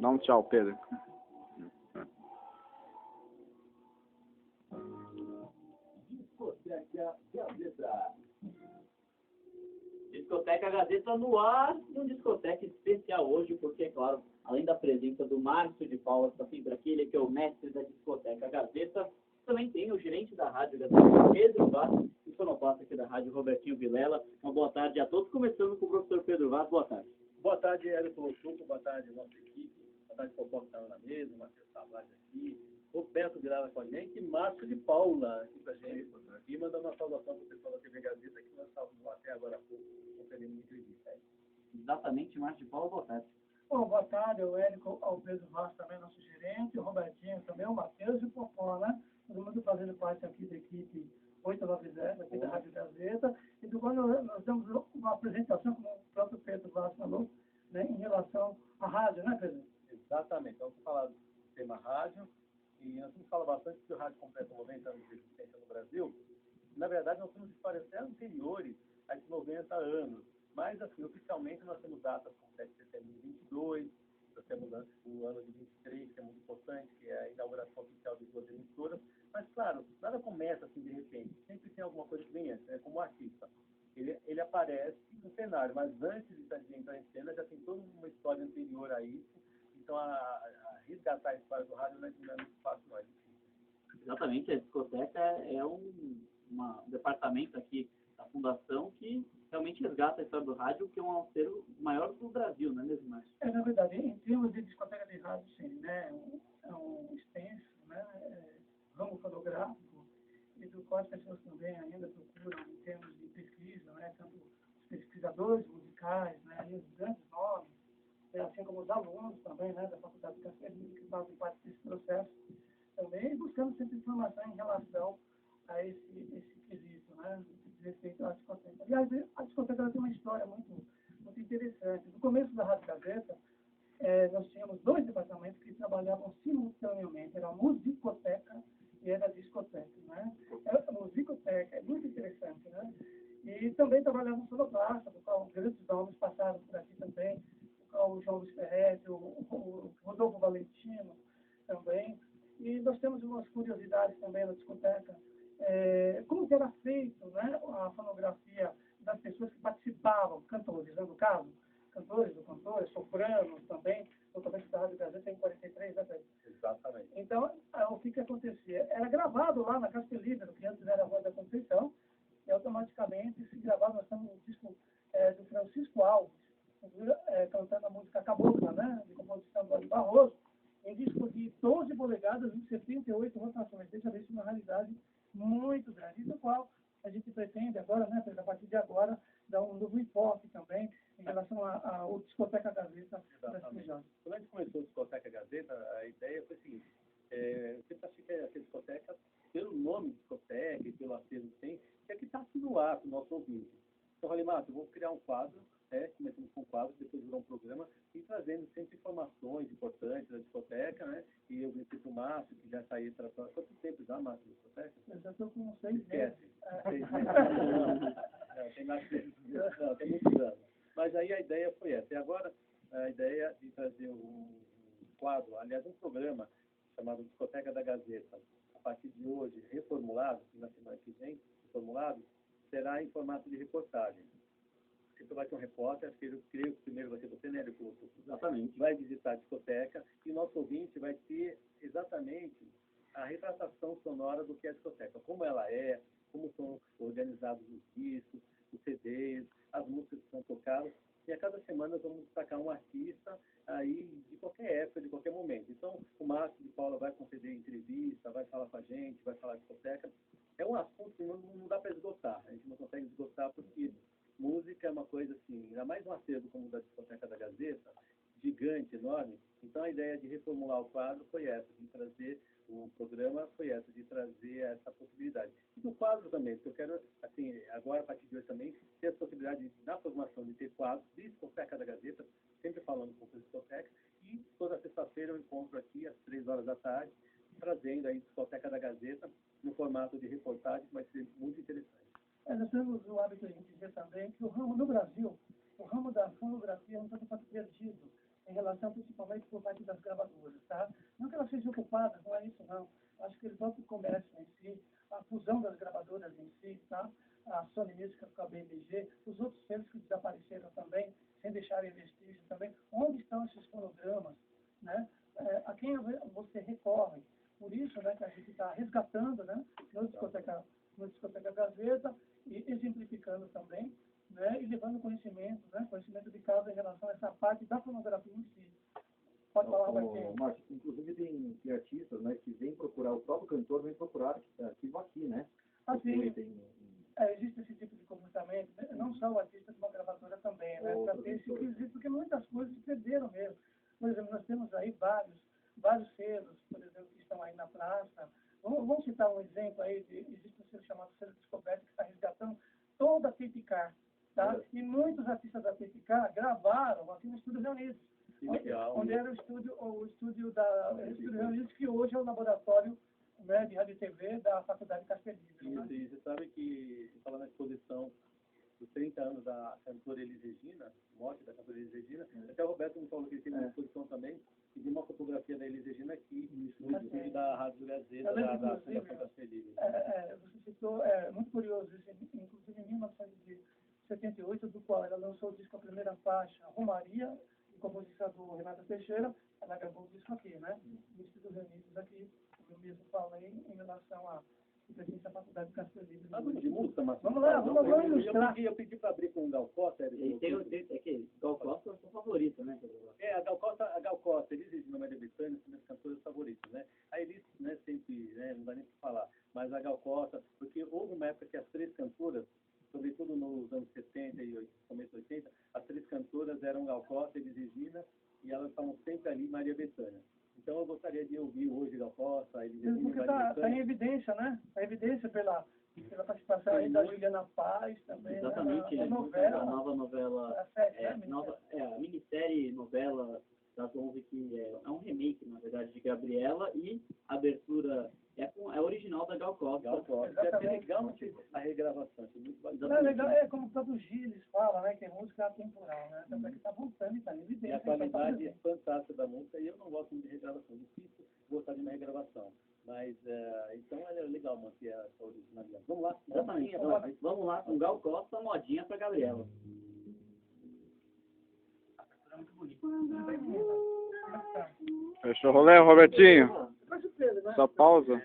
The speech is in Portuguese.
Dá um tchau, Pedro. Discoteca Gazeta no ar, e um discoteca especial hoje, porque, claro, além da presença do Márcio de Paula, que está sempre aqui, ele que é o mestre da Discoteca Gazeta, também tem o gerente da Rádio Gazeta, Pedro Vaz, e o sonoplasta aqui da Rádio, Robertinho Vilela. Uma boa tarde a todos, começando com o professor Pedro Vaz. Boa tarde. Boa tarde, Hélio Colochuco, boa tarde, nossa equipe, boa tarde, Popó que está na mesa, Matheus Tavares aqui, Roberto Vilela com a gente, e Márcio de Paula aqui com a gente, e mandando uma saudação para o pessoal da TV Gazeta, que nós estávamos até agora há pouco, conferindo uma entrevista. Exatamente, Márcio de Paula, boa tarde. Bom, boa tarde, o Érico, ao Pedro Vaz também, nosso gerente, o Robertinho também, o Matheus e o Popó, né? Todo mundo fazendo parte aqui da equipe 890, aqui da Rádio Gazeta, e do qual nós damos uma apresentação, como o próprio Pedro Vaz falou, né, em relação à rádio, né, Pedro? Exatamente, então vamos falar do tema rádio, e nós vamos falar bastante que o rádio completa 90 anos de existência no Brasil. Na verdade, nós temos histórias até anteriores a esses 90 anos, mas, assim, oficialmente nós temos datas como 7 de setembro de 22, nós temos o ano de 23, que é muito importante, que é a inauguração oficial de 2 emissoras, mas, claro, nada começa assim de repente, sempre tem alguma coisa que vem antes, né? Como artista. Ele aparece no cenário, mas antes de entrar em cena já tem toda uma história anterior a isso, então a resgatar a história do rádio não é muito fácil, não é difícil. Exatamente, a discoteca é um departamento aqui da Fundação que realmente resgata a história do rádio, que é um acervo maior do Brasil, não é mesmo, Márcio? Na verdade, em termos de discoteca de rádio, sim, né? É um extenso, né? Ramo fotográfico, e do qual as pessoas também ainda procuram em termos de pesquisa, né? Tanto os pesquisadores musicais, né? E os grandes nomes, assim como os alunos também, né? Da Faculdade de Campos, que fazem parte desse processo também, buscando sempre informação em relação a esse quesito, né? Respeito à discoteca. Aliás, a discoteca tem uma história muito interessante. No começo da Rádio Gazeta, nós tínhamos 2 departamentos que trabalhavam simultaneamente. Era a musicoteca e era a discoteca, né? A musicoteca é muito interessante, né? E também trabalhavam sonoplasta, do qual grandes nomes passaram por aqui também, do qual o João Luiz Ferretti, o Rodolfo Valentino também. E nós temos umas curiosidades também na discoteca. Como que era feito, né, a fonografia das pessoas que participavam, cantores, né, no caso, cantores, sopranos também, totalmente da Rádio Gazeta tem 43, né, Pedro? Exatamente. Então, o que acontecia? Era gravado lá na Castelíbero, que antes era a Rua da Conceição, e automaticamente se gravava, nós temos um disco do Francisco Alves, cantando a música Cabocla, né, de composição do Ali Barroso, em disco de 12 polegadas e 78 rotações. Deixa ver isso uma realidade muito grande, do qual a gente pretende agora, né, a partir de agora, dar um novo enfoque também em relação ao Discoteca Gazeta. Quando a gente começou a Discoteca Gazeta, a ideia foi a seguinte, eu sempre achei que a discoteca, pelo nome de discoteca e pelo acervo que tem, é que está aqui no ar para o nosso ouvinte. Então, eu falei, Márcio, eu vou criar um quadro, começamos com um quadro, depois virou um programa, e trazendo sempre informações importantes da discoteca, né? E eu vi para o Márcio, que já saiu para quanto tempo já, Márcio, da discoteca? Eu já estou com 6 meses. meses. 6 meses. Não, tem mais de 6 anos. Não, tem muitos anos. Mas aí a ideia foi essa. E agora, a ideia de trazer um quadro, aliás, um programa chamado Discoteca da Gazeta, a partir de hoje, reformulado, na semana que vem, reformulado, será em formato de reportagem. Então vai ter um repórter, eu creio que primeiro vai ser você, né, Érico? Exatamente. Vai visitar a discoteca e o nosso ouvinte vai ter exatamente a retratação sonora do que é a discoteca, como ela é, como são organizados os discos, os CDs, as músicas que são tocadas. E a cada semana vamos destacar um artista aí de qualquer época, de qualquer momento. Então, o Márcio de Paula vai conceder entrevista, vai falar com a gente, vai falar de discoteca. É um assunto que não dá para esgotar. A gente não consegue esgotar porque música é uma coisa assim, ainda mais um acervo como o da Discoteca da Gazeta, gigante, enorme. Então a ideia de reformular o quadro foi essa, de trazer o programa, foi essa, de trazer essa possibilidade. E do quadro também, porque eu quero, assim, agora a partir de hoje também, ter a possibilidade, na programação, de ter quadros de Discoteca da Gazeta, sempre falando com a discoteca, e toda sexta-feira terça-feira eu encontro aqui às 3 horas da tarde, trazendo aí a Discoteca da Gazeta no formato de reportagem, que vai ser muito interessante. Nós temos o hábito de dizer também que o ramo no Brasil, o ramo da fonografia é um tanto quanto perdido, em relação principalmente por parte das gravadoras, tá? Não que elas sejam ocupadas, não é isso não. Acho que o próprio comércio em si, a fusão das gravadoras em si, tá? A Sony Music com a BMG, os outros selos que desapareceram também, sem deixarem vestígio também. Onde estão esses fonogramas, né? A quem você recorre? Por isso, né, que a gente está resgatando, né, no Discoteca Gazeta e exemplificando também, né, e levando conhecimento, né, conhecimento de causa em relação a essa parte da fonografia em si. Pode falar, Marquinhos. Márcio, inclusive tem artistas, né, que vêm procurar, o próprio cantor vem procurar arquivo aqui, né? Assim, existe esse tipo de comportamento, né? Não só o artista de uma gravadora também, né? Para ter esse quesito, porque muitas coisas se perderam mesmo. Por exemplo, nós temos aí vários selos, por exemplo, que estão aí na praça. Vamos citar um exemplo aí, existe um selo chamado Selo Descoberto, que está resgatando toda a Tape Car, tá? E muitos artistas da Tape Car gravaram aqui no Estúdio Reunidos, onde era o estúdio Reunidos, que hoje é o laboratório, né, de rádio e TV da Faculdade Casper Libero. Isso, e você sabe que, falando na exposição dos 30 anos da cantora Elis Regina, morte da cantora Elis Regina, até o Roberto me falou que ele teve uma exposição também, e de uma fotografia da Elis Regina aqui, no estúdio da Rádio Gazeta, da Fundação Casper Libero. Você citou, muito curioso, isso, inclusive em 1978, do qual ela lançou o disco, a primeira faixa, Romaria, em composição do Renato Teixeira, ela gravou o disco aqui, né? No Estúdio Reunidos aqui, eu mesmo falei em relação a pertence à Faculdade de Casper Libero. Vamos lá, vamos ilustrar. Eu pedi para abrir com o Gal Costa. Gal Costa é o seu favorito, né? A Gal Costa, Elis Regina e Maria Bethânia são minhas cantoras favoritas, né? A Elis, né, sempre, né, não dá nem para falar, mas a Gal Costa, porque houve uma época que as três cantoras, sobretudo nos anos 70 e começo 80, as três cantoras eram Gal Costa, Elis Regina, e elas estavam sempre ali, Maria Bethânia. Então eu gostaria de ouvir hoje Gal Costa, Elis Regina e Maria Bethânia. Porque está em evidência, né? Está em evidência pela participação aí da Juliana Paz também. Exatamente, a novela, a nova novela, a minissérie novela das 11, que é um remake, na verdade, de Gabriela, e a abertura é original da Gal Costa. É legal a regravação, é muito bacana. É legal, como o próprio Gilles fala, né, que é música atemporal, né? Tanto é que está voltando e está em evidência. E a qualidade é fantástica da música, e eu não gosto muito de regravação, difícil gostar de uma regravação. Mas, então é legal manter a originalidade. Vamos lá. Exatamente. Vamos lá com Gal Costa, modinha para Gabriela. Muito bonito. Fechou o rolê, Robertinho? Só pausa.